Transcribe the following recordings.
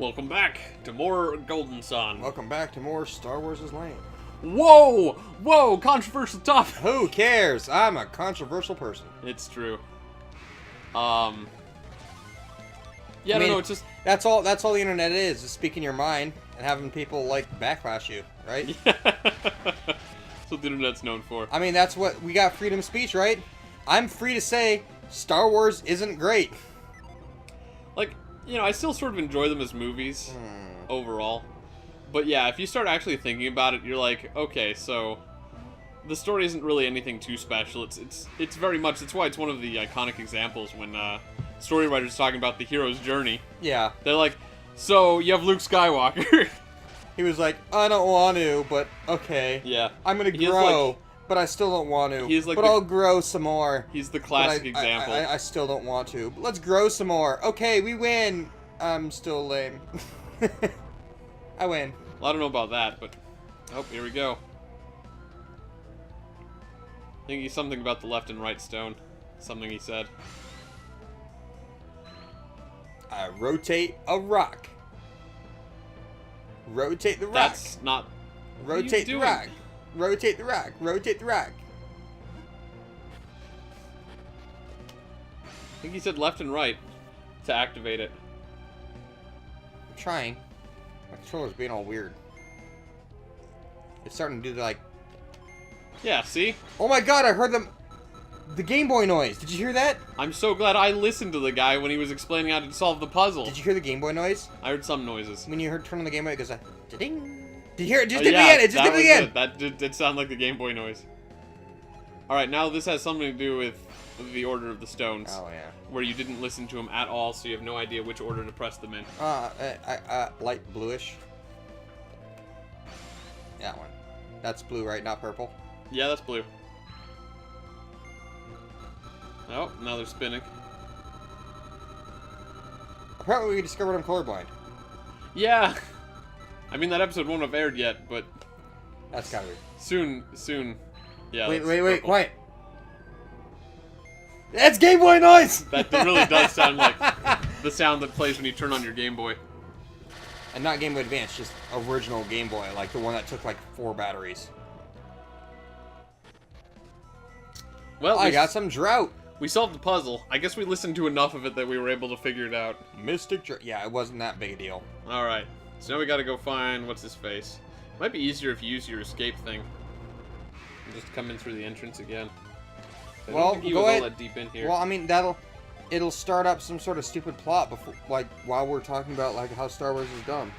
Welcome back to more Golden Sun. Welcome back to more Star Wars is lame. Whoa! Whoa! Controversial topic! Who cares? I'm a controversial person. It's true. Yeah, I I don't mean, know, it's just... That's all the internet is speaking your mind and having people, like, backlash you, right? That's what the internet's known for. I mean, that's what... We got freedom of speech, right? I'm free to say Star Wars isn't great. Like, you know, I still sort of enjoy them as movies, overall. But yeah, if you start actually thinking about it, you're like, okay, so... The story isn't really anything too special. It's very much... It's why it's one of the iconic examples when, story writers talking about the hero's journey. Yeah. They're like, so, you have Luke Skywalker. He was like, I don't want to, but okay. Yeah. I'm gonna He is grow, like- but I still don't want to. He's like but the- I'll grow some more. He's the But classic example. I still don't want to. But let's grow some more. Okay, we win. I'm still lame. I win. Well, I don't know about that, but... Oh, here we go. I think he's something about the left and right stone. Something he said. I rotate a rock. Rotate the rock. That's not... What are you Rotate the doing? rock. Rotate the rock. Rotate the rock. I think he said left and right to activate it. I'm trying. My controller's being all weird. It's starting to do like... Yeah, see? Oh my god, I heard the Game Boy noise. Did you hear that? I'm so glad I listened to the guy when he was explaining how to solve the puzzle. Did you hear the Game Boy noise? I heard some noises. When you heard turn on the Game Boy, it goes like... Ding. Did you hear it? Just Oh, did yeah, it again. It just that did it was again. it. That did sound like the Game Boy noise. Alright, now this has something to do with the order of the stones. Oh, yeah. Where you didn't listen to him at all, so you have no idea which order to press them in. Light bluish. That one. That's blue, right? Not purple? Yeah, that's blue. Oh, now they're spinning. Apparently we discovered I'm colorblind. Yeah! I mean, that episode won't have aired yet, but That's gotta be. soon. Yeah. Wait, that's wait, wait, purple. quiet. That's Game Boy noise! That really does sound like the sound that plays when you turn on your Game Boy. And not Game Boy Advance, just original Game Boy, like the one that took like 4 batteries. Well, I got some drought. we solved the puzzle. I guess we listened to enough of it that we were able to figure it out. Mystic drought. Yeah, it wasn't that big a deal. Alright, so now we gotta go find what's his face. Might be easier if you use your escape thing. And just come in through the entrance again. I don't Well, think he go was ahead. all that deep in here. Well, I mean, it'll start up some sort of stupid plot before, like, while we're talking about like how Star Wars is dumb.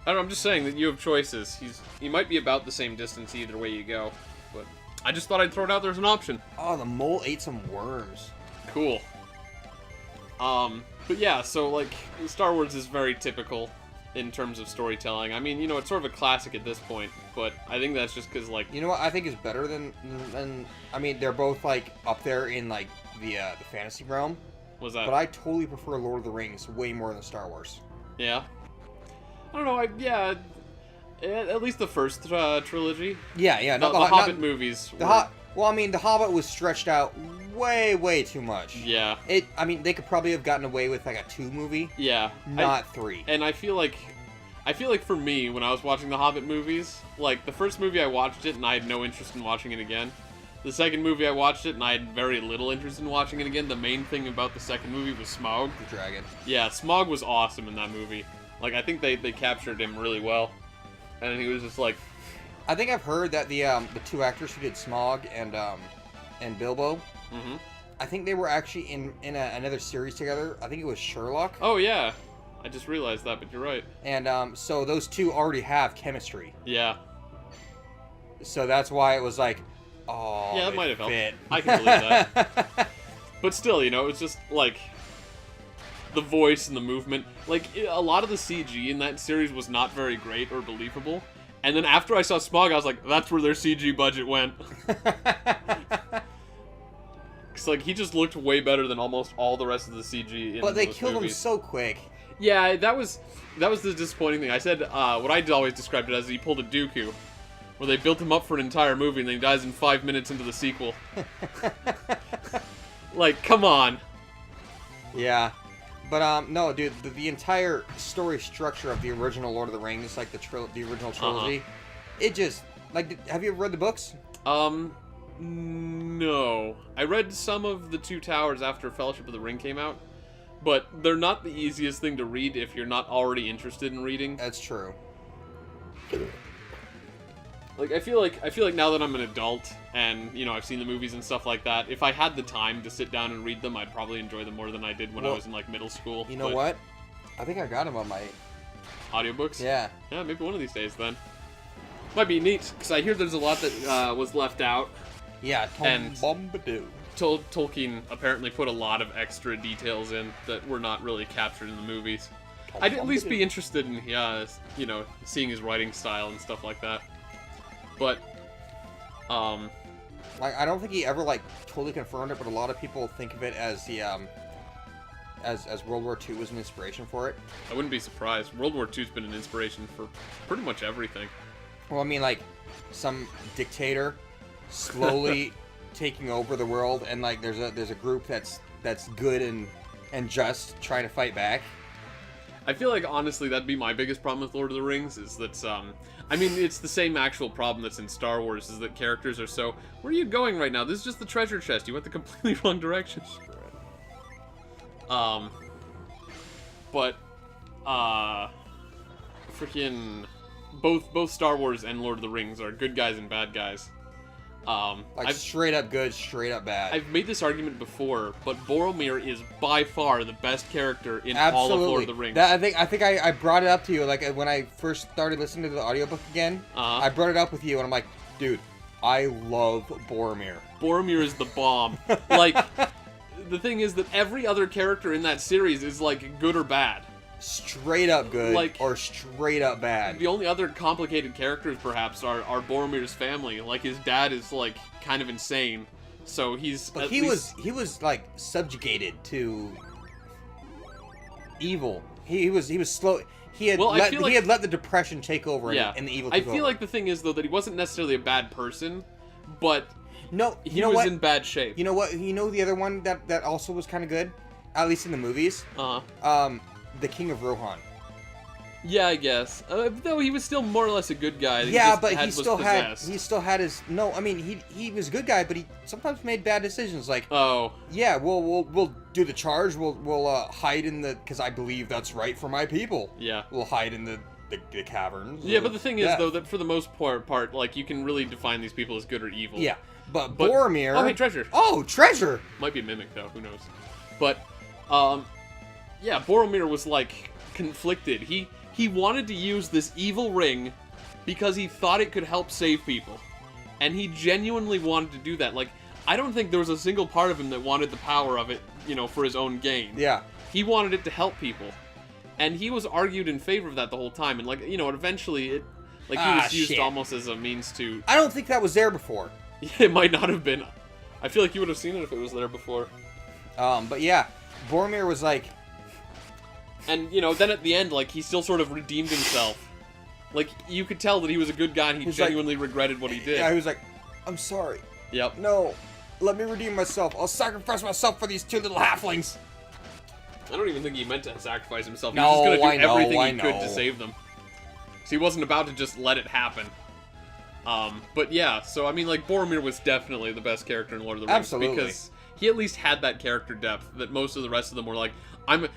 I don't know, I'm just saying that you have choices. He might be about the same distance either way you go, but I just thought I'd throw it out there as an option. Oh, the mole ate some worms. Cool. But yeah, so like Star Wars is very typical in terms of storytelling. I mean, you know, it's sort of a classic at this point, but I think that's just because like You know what I think is better than I mean, they're both like up there in like the fantasy realm, was that? but I totally prefer Lord of the Rings way more than Star Wars. Yeah. I don't know. Yeah. At least the first trilogy. Yeah, The, not the not- Hobbit movies. The were- Well, I mean, The Hobbit was stretched out way too much. Yeah. I mean, they could probably have gotten away with like a 2 movie, Yeah. not 3. And I feel like for me, when I was watching the Hobbit movies, like the first movie I watched it and I had no interest in watching it again. The second movie I watched it and I had very little interest in watching it again. The main thing about the second movie was Smaug. The dragon. Yeah, Smaug was awesome in that movie. Like I think they captured him really well, and he was just like, I think I've heard that the 2 actors who did Smaug and Bilbo, mm-hmm. I think they were actually in another series together. I think it was Sherlock. Oh yeah, I just realized that, but you're right. And so those 2 already have chemistry. Yeah. So that's why it was like, oh, Yeah, that they might have helped. fit. I can believe that. But still, you know, it's just like the voice and the movement. Like a lot of the CG in that series was not very great or believable. And then after I saw Smaug, I was like, that's where their CG budget went. Cause like he just looked way better than almost all the rest of the CG. In But they those killed him movies. so quick. Yeah, that was the disappointing thing. I said what I always described it as he pulled a Dooku, where they built him up for an entire movie and then he dies in 5 minutes into the sequel. Like, come on. Yeah. But no, dude, the entire story structure of the original Lord of the Rings, like the original trilogy, it just like. Have you ever read the books? No. I read some of the Two Towers after Fellowship of the Ring came out, but they're not the easiest thing to read if you're not already interested in reading. That's true. Like I feel like now that I'm an adult and, you know, I've seen the movies and stuff like that, if I had the time to sit down and read them, I'd probably enjoy them more than I did when I was in like middle school. You know what? I think I got them on my audiobooks? Yeah. Yeah, maybe one of these days then. Might be neat, because I hear there's a lot that was left out. Yeah, and Bombadil. Tolkien apparently put a lot of extra details in that were not really captured in the movies. I'd at least be interested in, you know, seeing his writing style and stuff like that. But, like, I don't think he ever, like, totally confirmed it, but a lot of people think of it as the, as World War II was an inspiration for it. I wouldn't be surprised. World War II's been an inspiration for pretty much everything. Well, I mean, like, some dictator slowly taking over the world, and, like, there's a group that's good and just trying to fight back. I feel like, honestly, that'd be my biggest problem with Lord of the Rings, is that, I mean, it's the same actual problem that's in Star Wars, is that characters are so, where are you going right now? This is just the treasure chest. You went the completely wrong direction. But, freaking, both Star Wars and Lord of the Rings are good guys and bad guys. Like, straight up good, straight up bad. I've made this argument before, but Boromir is by far the best character in Absolutely. all of Lord of the Rings. I think I brought it up to you, like, when I first started listening to the audiobook again. I brought it up with you, and I'm like, dude, I love Boromir. Boromir is the bomb. Like, the thing is that every other character in that series is, like, good or bad. Straight up good, like, or straight up bad. The only other complicated characters, perhaps, are Boromir's family. Like, his dad is, like, kind of insane, so he's... But he was, like, subjugated to evil. He was slow... He had let the depression take over, and the evil took over. I feel like the thing is, though, that he wasn't necessarily a bad person, but no, he was in bad shape. You know what? You know the other one that also was kind of good? At least in the movies? The King of Rohan. Yeah, I guess. Though he was still more or less a good guy. Yeah, but he still had his. No, I mean he was a good guy, but he sometimes made bad decisions. Like, oh, yeah, we'll do the charge. We'll hide in the, because I believe that's right for my people. Yeah, we'll hide in the caverns. Yeah, but the thing is though that for the most part, like, you can really define these people as good or evil. Yeah, but Boromir. Oh, hey, treasure. Oh, treasure. Might be a mimic though. Who knows? But, yeah, Boromir was, like, conflicted. He wanted to use this evil ring because he thought it could help save people. And he genuinely wanted to do that. Like, I don't think there was a single part of him that wanted the power of it, you know, for his own gain. Yeah. He wanted it to help people. And he was argued in favor of that the whole time. And, like, you know, eventually he was used almost as a means to... I don't think that was there before. It might not have been. I feel like you would have seen it if it was there before. But yeah, Boromir was like... And, you know, then at the end, like, he still sort of redeemed himself. Like, you could tell that he was a good guy and he genuinely regretted what he did. Yeah, he was like, I'm sorry. Yep. No, let me redeem myself. I'll sacrifice myself for these two little halflings. I don't even think he meant to sacrifice himself. He was just going to do everything he could to save them. So he wasn't about to just let it happen. But yeah, so, I mean, like, Boromir was definitely the best character in Lord of the Rings. Absolutely. Because he at least had that character depth that most of the rest of them were like,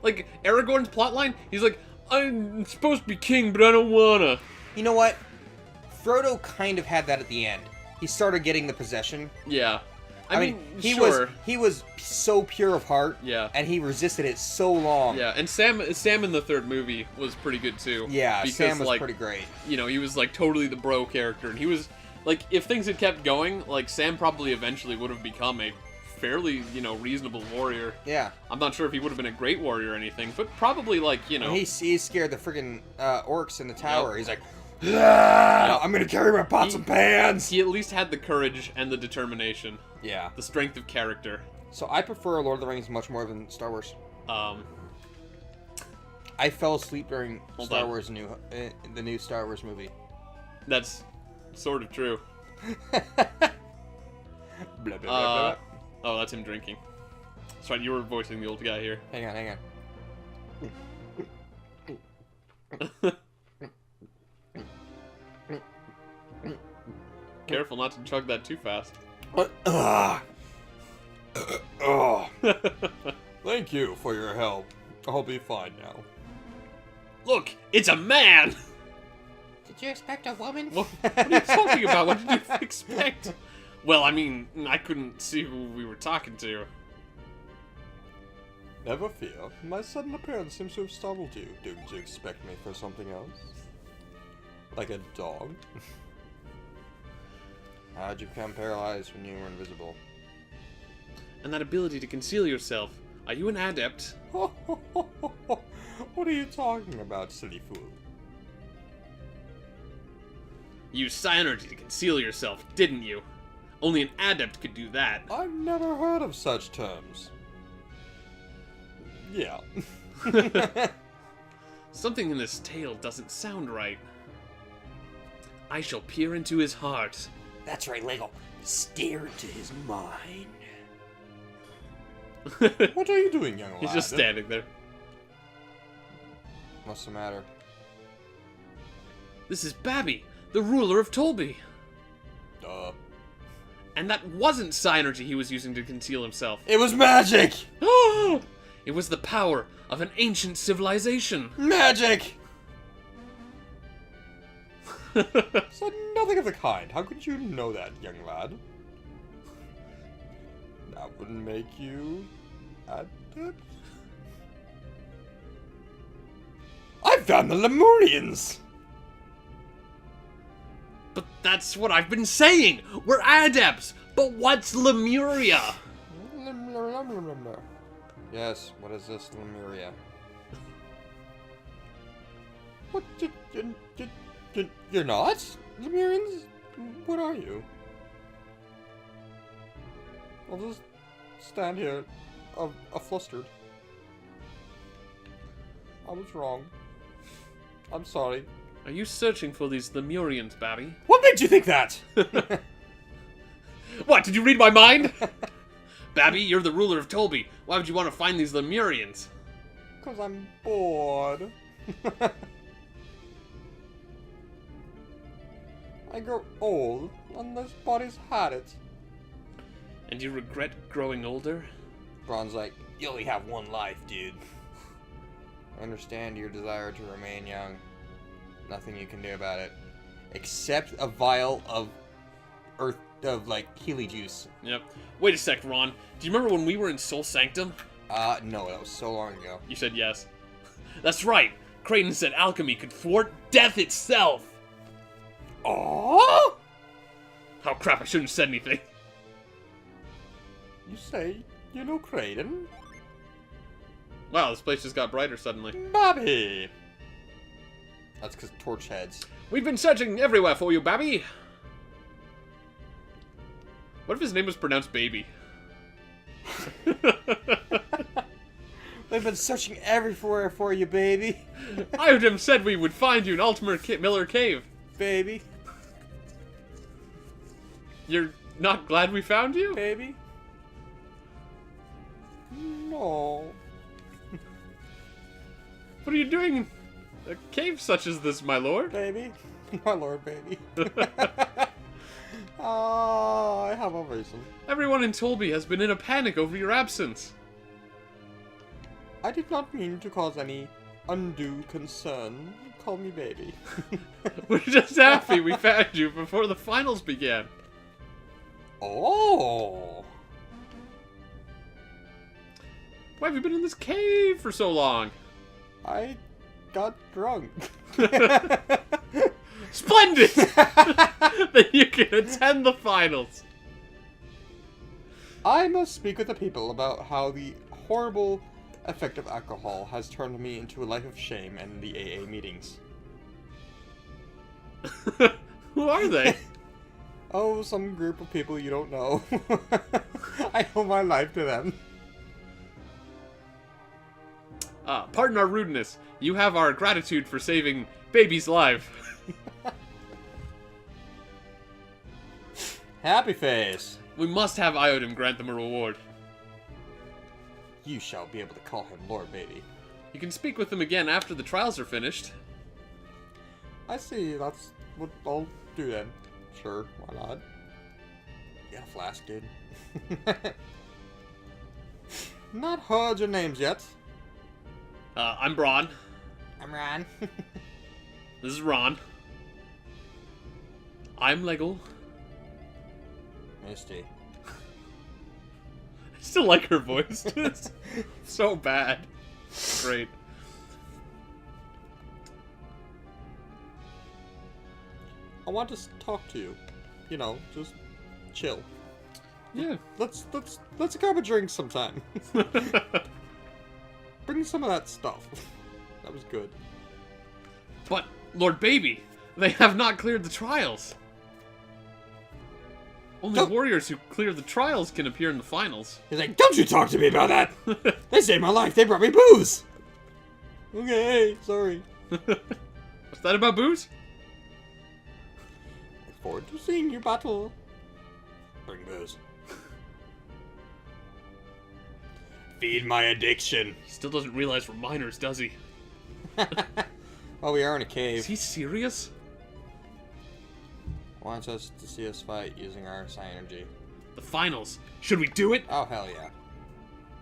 like, Aragorn's plotline, he's like, I'm supposed to be king, but I don't wanna. You know what? Frodo kind of had that at the end. He started getting the possession. Yeah. I mean, he was so pure of heart. Yeah. And he resisted it so long. Yeah, and Sam in the third movie was pretty good too. Yeah, because, Sam was like, pretty great. You know, he was like totally the bro character, and he was like, if things had kept going, like, Sam probably eventually would have become a fairly, you know, reasonable warrior. Yeah. I'm not sure if he would have been a great warrior or anything, but probably, like, you know. And he scared the friggin' orcs in the tower. Yep. He's like, I'm gonna carry my pots and pans. He at least had the courage and the determination. Yeah. The strength of character. So I prefer Lord of the Rings much more than Star Wars. I fell asleep during the new Star Wars movie. That's sort of true. Blah, blah, blah, blah. Oh, that's him drinking. That's right, you were voicing the old guy here. Hang on. Careful not to chug that too fast. Oh. Thank you for your help. I'll be fine now. Look, it's a man! Did you expect a woman? What are you talking about? What did you expect? Well, I mean, I couldn't see who we were talking to. Never fear. My sudden appearance seems to have startled you. Didn't you expect me for something else? Like a dog? How'd you become paralyzed when you were invisible? And that ability to conceal yourself. Are you an adept? What are you talking about, silly fool? You used psi energy to conceal yourself, didn't you? Only an adept could do that. I've never heard of such terms. Yeah. Something in this tale doesn't sound right. I shall peer into his heart. That's right, Lego. Stare into his mind. What are you doing, young lad? He's just standing there. What's the matter? This is Babby, the ruler of Tolby. Duh. And that wasn't psi energy he was using to conceal himself. It was magic! It was the power of an ancient civilization. Magic! Said nothing of the kind. How could you know that, young lad? That wouldn't make you adept. I found the Lemurians! But that's what I've been saying! We're adepts! But what's Lemuria? Yes, what is this, Lemuria? What? You're not? Lemurians? What are you? I'll just stand here, flustered. I was wrong. I'm sorry. Are you searching for these Lemurians, Babby? What made you think that? What, did you read my mind? Babby, you're the ruler of Tolby. Why would you want to find these Lemurians? Because I'm bored. I grow old, and this body's had it. And you regret growing older? Bron's like, you only have one life, dude. I understand your desire to remain young. Nothing you can do about it. Except a vial of Healy juice. Yep. Wait a sec, Ron. Do you remember when we were in Soul Sanctum? No, that was so long ago. You said yes. That's right. Kraden said alchemy could thwart death itself. Oh! Oh crap, I shouldn't have said anything. You say you know Kraden? Wow, this place just got brighter suddenly. Babby! That's because torch heads. We've been searching everywhere for you, Babby. What if his name was pronounced Baby? They've been searching everywhere for you, baby. Iodem said we would find you in Ultimate Miller Cave. Baby. You're not glad we found you? Baby? No. What are you doing in a cave such as this, my lord? Baby? My lord, baby. I have a reason. Everyone in Tolby has been in a panic over your absence. I did not mean to cause any undue concern. Call me baby. We're just happy we found you before the finals began. Oh! Why have you been in this cave for so long? I got drunk. Splendid! Then you can attend the finals. I must speak with the people about how the horrible effect of alcohol has turned me into a life of shame and the AA meetings. Who are they? Oh, some group of people you don't know. I owe my life to them. Pardon our rudeness. You have our gratitude for saving Baby's life. Happy face. We must have Iodem grant them a reward. You shall be able to call him Lord Baby. You can speak with them again after the trials are finished. I see. That's what I'll do then. Sure, why not? You got a flask, dude. Not heard your names yet. I'm Braun. I'm Ron. This is Ron. I'm Lego. Misty. I still like her voice. It's so bad. Great. I want to talk to you. You know, just chill. Yeah. Let's grab a drink sometime. Bring some of that stuff. That was good. But, Lord Baby, they have not cleared the trials. Only Don't- warriors who clear the trials can appear in the finals. He's like, don't you talk to me about that! They saved my life, they brought me booze! Okay, sorry. What's that about booze? Look forward to seeing you battle. Bring booze. Feed my addiction. He still doesn't realize we're minors, does he? Well, we are in a Is cave. he serious? Wants us to see us fight using our psi energy. The finals. Should we do it? Oh, hell yeah.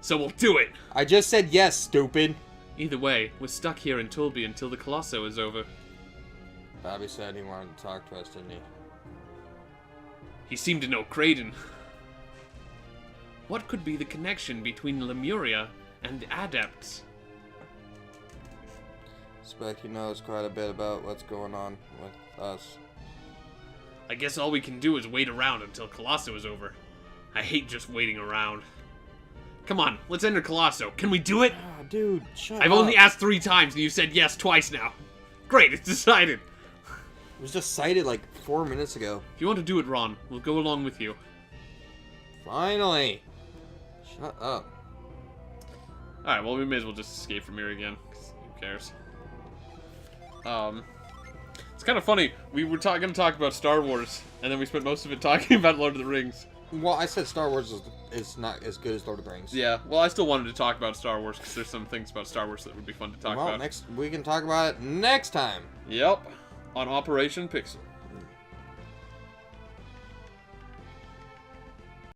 So we'll do it. I just said yes, stupid. Either way, we're stuck here in Tolby until the Colosso is over. Bobby said he wanted to talk to us, didn't he? He seemed to know Kraden. What could be the connection between Lemuria and the Adepts? Suspect he knows quite a bit about what's going on with us. I guess all we can do is wait around until Colosso is over. I hate just waiting around. Come on, let's enter Colosso. Can we do it? Ah, dude, shut I've up. only asked 3 times and you said yes twice now. Great, it's decided. It was just cited like 4 minutes ago. If you want to do it, Ron, we'll go along with you. Finally. Shut up. Alright, well, we may as well just escape from here again. 'Cause who cares? It's kind of funny. We were going to talk about Star Wars, and then we spent most of it talking about Lord of the Rings. Well, I said Star Wars is not as good as Lord of the Rings. Yeah, well, I still wanted to talk about Star Wars, because there's some things about Star Wars that would be fun to talk Well, about. we can talk about it next time. Yep, on Operation Pixel.